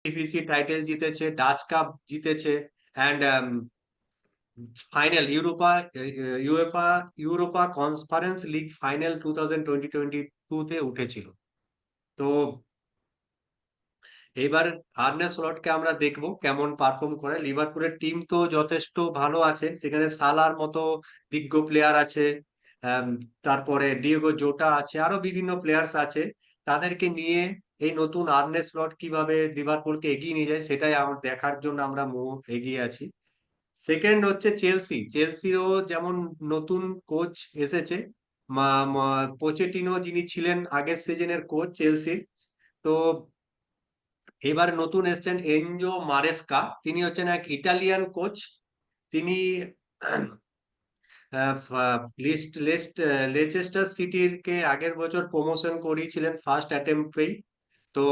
এফিসি title জিতেছে, Dutch cup জিতেছে, and final Europa conference league final 2022 তে উঠেছিল। তো এবার আর্নে স্লটকে আমরা দেখবো কেমন পারফর্ম করে। লিভারপুলের টিম তো যথেষ্ট ভালো আছে, সেখানে সালার মতো দিগ্গ প্লেয়ার আছে, আম, তারপরে ডিয়েগো জোটা আছে, আরো বিভিন্ন প্লেয়ার্স আছে। তাদেরকে নিয়ে এই নতুন আর্নে স্লট কিভাবে লিভারপুলকে এগিয়ে নিয়ে যায় সেটাই দেখার জন্য আমরা এগিয়ে আছি। সেকেন্ড হচ্ছে চেলসিরও যেমন নতুন কোচ এসেছে, পোচেটিনো, যিনি ছিলেন আগের সিজনের কোচ চেলসির। তো এবার নতুন এসেছেন এনজো মারেস্কা, তিনি হচ্ছেন এক ইটালিয়ান কোচ। তিনি লেচেস্টার সিটির কে আগের বছর প্রমোশন করিয়েছিলেন ফার্স্ট অ্যাটেম্পটেই। তো